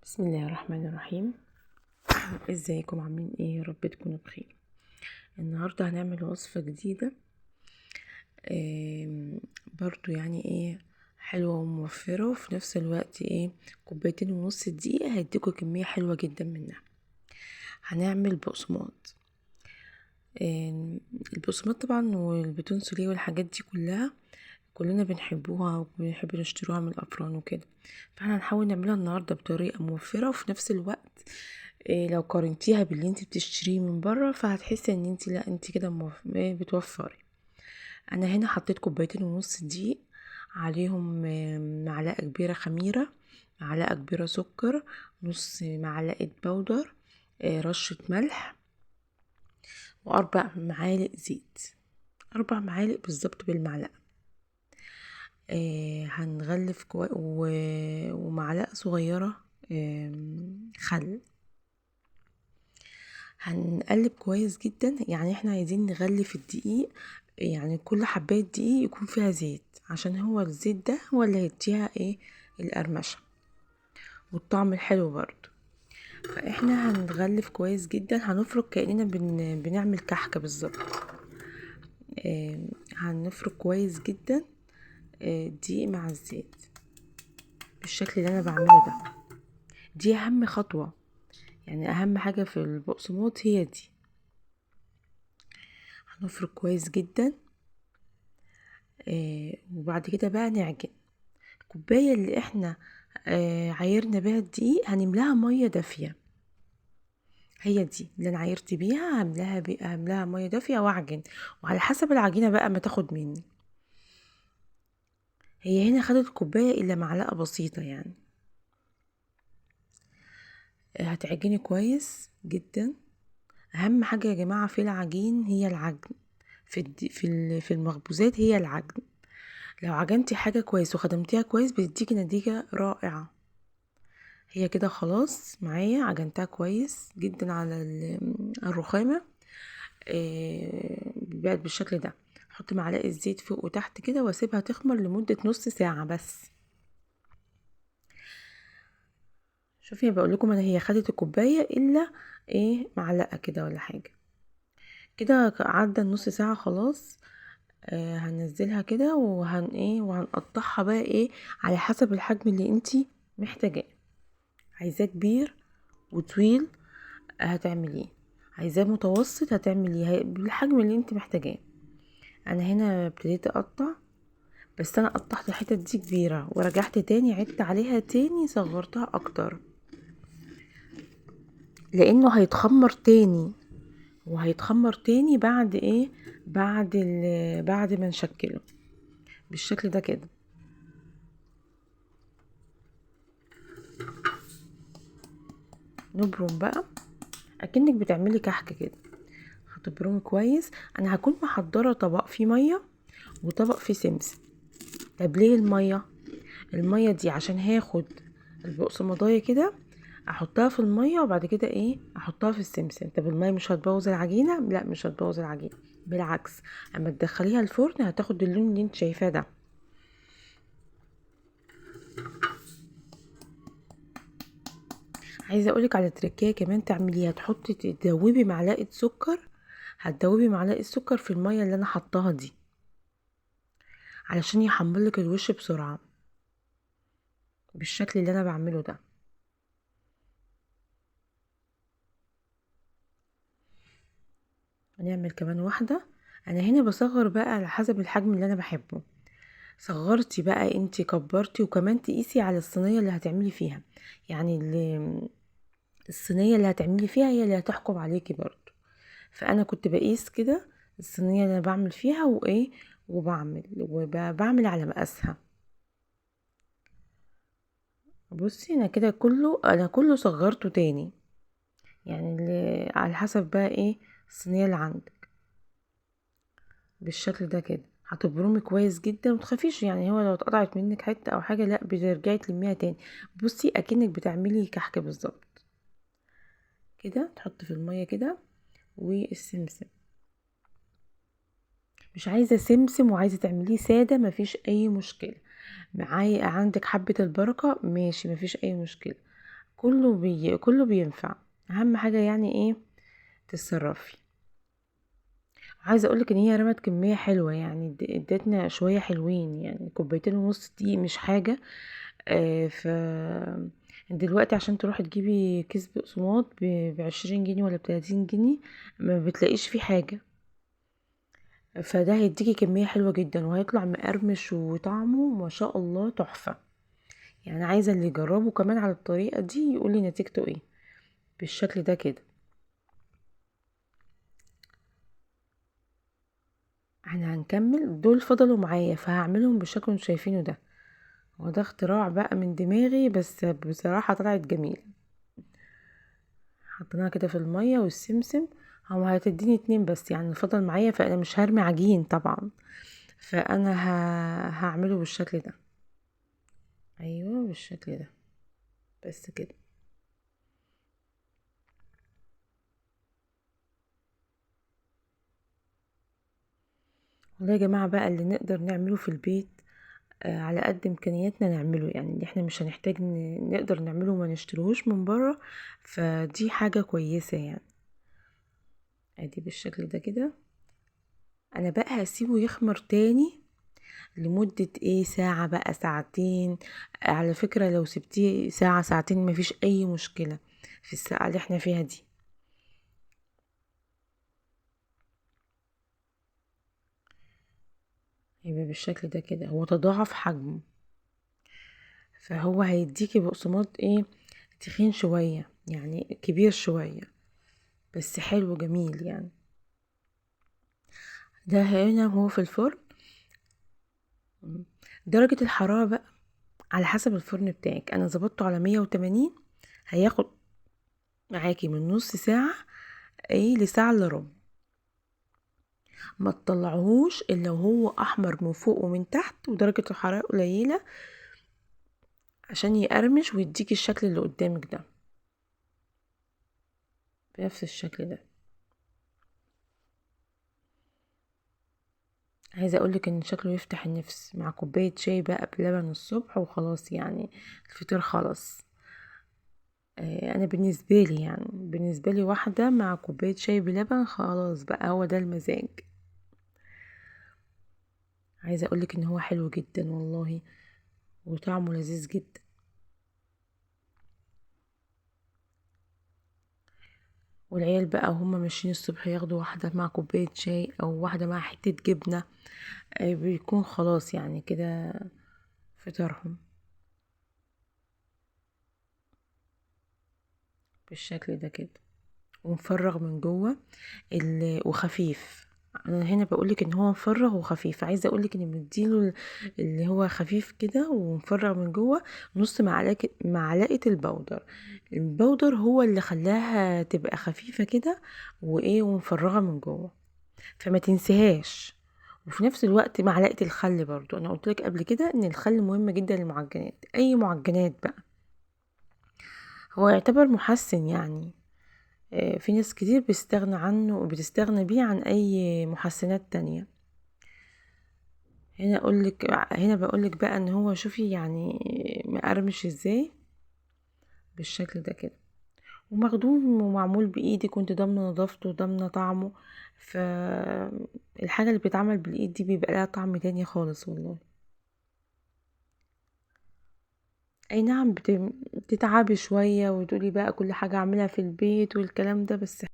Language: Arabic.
بسم الله الرحمن الرحيم. ازيكم عاملين ايه؟ يا رب تكونوا بخير. النهارده هنعمل وصفه جديده، برضو يعني ايه، حلوه وموفره، وفي نفس الوقت ايه، كوبايتين ونص دقيق هيديكوا كميه حلوه جدا منها. هنعمل بقسماط. البقسماط طبعا والبيتون سوريه والحاجات دي كلها كلنا بنحبوها وبنحب نشتروها من الافران وكده. فاحنا هنحاول نعملها النهارده بطريقه موفره، وفي نفس الوقت لو قارنتيها باللي انت بتشتريه من بره فهتحسي ان انت لا انت كده بتوفري. انا هنا حطيت كوبايتين ونص دقيق، عليهم معلقه كبيره خميره، معلقه كبيره سكر، نص معلقه بودر، رشه ملح، واربع معالق زيت، 4 معالق بالظبط بالمعلقه. هنغلف ومعلقه صغيره خل. هنقلب كويس جدا، يعني احنا عايزين نغلف الدقيق، يعني كل حباية دقيق يكون فيها زيت، عشان هو الزيت ده هو اللي هيديها ايه، القرمشة والطعم الحلو برضو. فاحنا هنغلف كويس جدا، هنفرك كأننا بنعمل كحكة بالظبط. هنفرك كويس جدا الدقيق مع الزيت بالشكل اللي انا بعمله ده. دي اهم خطوة، يعني اهم حاجة في البقسماط هي دي. هنفرك كويس جدا، وبعد كده بقى نعجن. الكوباية اللي احنا عايرنا بيها الدقيق هنملاها مية دافية، هي دي اللي انا عايرت بيها، هملاها مية دافية واعجن، وعلى حسب العجينة بقى ما تاخد مني. هي هنا خدت كوباية الا معلقة بسيطة يعني. هتعجني كويس جدا. اهم حاجة يا جماعة في العجين هي العجن، في المخبوزات هي العجن. لو عجنتي حاجة كويس وخدمتيها كويس بتديكي نتيجة رائعة. هي كده خلاص معايا، عجنتها كويس جدا على الرخامة. بقت بالشكل ده. احط معلقة زيت فوق وتحت كده واسيبها تخمر لمدة نص ساعة بس. شوفي بقول لكم انا، هي خدت الكوباية الا ايه معلقة كده ولا حاجة. كده عدى النص ساعة خلاص. هننزلها كده وهنقطعها بقى ايه على حسب الحجم اللي انتي محتاجاه. عايزاه كبير وطويل هتعمليه، عايزاه متوسط هتعمليه بالحجم اللي انت محتاجاه. انا هنا ابتديت اقطع، بس انا قطعت الحتت دي كبيره ورجعت تاني عدت عليها تاني صغرتها اكتر، لانه هيتخمر تاني، وهيتخمر تاني بعد ايه، بعد ما نشكله بالشكل ده كده. نبرم بقى اكنك بتعملي كحك كده، هتبرمي كويس. انا هكون محضره طبق فيه ميه وطبق فيه سمسم. طب ليه الميه؟ الميه دي عشان هاخد البقسماطايه كده احطها في الميه وبعد كده ايه احطها في السمسم. طب الميه مش هتبوظ العجينه؟ لا مش هتبوظ العجينه، بالعكس، اما تدخليها الفرن هتاخد اللون اللي انت شايفاه ده. عايزه اقولك على تركية كمان تعمليها، تحطي تدوبي معلقه سكر، هتدوبي معلقه سكر في الميه اللي انا حطاها دي علشان يحملك الوش بسرعه بالشكل اللي انا بعمله ده. هنعمل كمان واحده. انا هنا بصغر بقى على حسب الحجم اللي انا بحبه. صغرتي بقى انتي كبرتي، وكمان تقيسي على الصينيه اللي هتعملي فيها، يعني الصينيه اللي هتعملي فيها هي اللي هتحكم عليكي برضو. فانا كنت بقيس كده الصينيه اللي انا بعمل فيها وايه، وبعمل على مقاسها. بصي انا كده كله صغرته تاني، يعني اللي على حسب بقى ايه الصينيه اللي عندك بالشكل ده كده. هتبرمي كويس جدا ومتخافيش، يعني هو لو اتقطعت منك حته او حاجه لا بترجعي تلميها تاني. بصي اكنك بتعملي كحك بالظبط كده. تحط في الميه كده والسمسم. مش عايزه سمسم وعايزه تعمليه ساده مفيش اي مشكله. معايا عندك حبه البركه ماشي مفيش اي مشكله. كله بينفع. اهم حاجة يعني ايه؟ تتصرفي. عايزه اقولك ان هي رمت كميه حلوه، يعني ادتنا شويه حلوين، يعني كوبايتين ونص دي مش حاجه. ف دلوقتي عشان تروحي تجيبي كيس بقسماط ب20 جنيه ولا ب30 جنيه، ما بتلاقيش فيه حاجه. فده هيديكي كميه حلوه جدا، وهيطلع مقرمش وطعمه ما شاء الله تحفه. يعني عايزه اللي يجربه كمان على الطريقه دي يقولي نتيجته ايه. بالشكل ده كده. احنا هنكمل دول فضلوا معايا، فهعملهم بالشكل اللي انتوا شايفينه ده. هو ده اختراع بقى من دماغي، بس بصراحة طلعت جميلة. حطيناها كده في المية والسمسم. هو هتديني 2 بس، يعني فضل معايا، فانا مش هرمي عجين طبعا. فانا هعمله بالشكل ده. ايوه بالشكل ده. بس كده. والله يا جماعة بقى اللي نقدر نعمله في البيت، على قد امكانياتنا نعمله، يعني اللي احنا مش هنحتاج نقدر نعمله وما نشتروش من بره. فدي حاجة كويسة يعني. ادي بالشكل ده كده. انا بقى هسيبه يخمر تاني لمدة ايه، ساعة بقى ساعتين. على فكرة لو سبتيه ساعة ساعتين مفيش اي مشكلة في الساعة اللي احنا فيها دي. يبقى بالشكل ده كده هو تضاعف حجمه. فهو هيديكي بقسماط ايه، تخين شوية يعني كبير شوية، بس حلو جميل يعني. ده هنا هو في الفرن. درجة الحرارة بقى على حسب الفرن بتاعك، انا ظبطته على 180. هياخد معاكي من نص ساعة ايه لساعة الا ربع. ما تطلعهوش الا وهو احمر من فوق ومن تحت ودرجة الحرارة قليلة، عشان يقرمش ويديكي الشكل اللي قدامك ده. بنفس الشكل ده. عايزة اقولك ان شكله يفتح النفس مع كوباية شاي بقى بلبن الصبح وخلاص يعني. الفطار خلاص. انا بالنسبة لي واحدة مع كوباية شاي بلبن خلاص بقى هو ده المزاج. عايزة اقولك ان هو حلو جدا والله، وطعمه لذيذ جدا. والعيال بقى هما ماشيين الصبح ياخدوا واحدة مع كوباية شاي او واحدة مع حتة جبنة. بيكون خلاص يعني كده فطارهم. بالشكل ده كده. ومفرغ من جوه وخفيف. انا هنا بقولك ان هو مفرغ وخفيف، عايزه اقولك ان مديله اللي هو خفيف كده ومفرغ من جوه نص معلقه البودر هو اللي خلاها تبقى خفيفه كده، وايه ومفرغه من جوه. فما تنسيهاش. وفي نفس الوقت معلقه الخل برضو، انا قلت لك قبل كده ان الخل مهم جدا للمعجنات، اي معجنات بقى. هو يعتبر محسن يعني. في ناس كتير بتستغنى عنه وبتستغنى بيه عن اي محسنات تانية. هنا بقولك بقى ان هو شوفي يعني مقرمش ازاي. بالشكل ده كده. ومخدوم ومعمول بايدي، كنت ضامنه نظافته وضامنه طعمه. فالحاجه اللي بتتعمل بالايد دي بيبقى لها طعم تاني خالص والله. اي نعم بتتعبي شويه وتقولي بقى كل حاجه اعملها في البيت والكلام ده، بس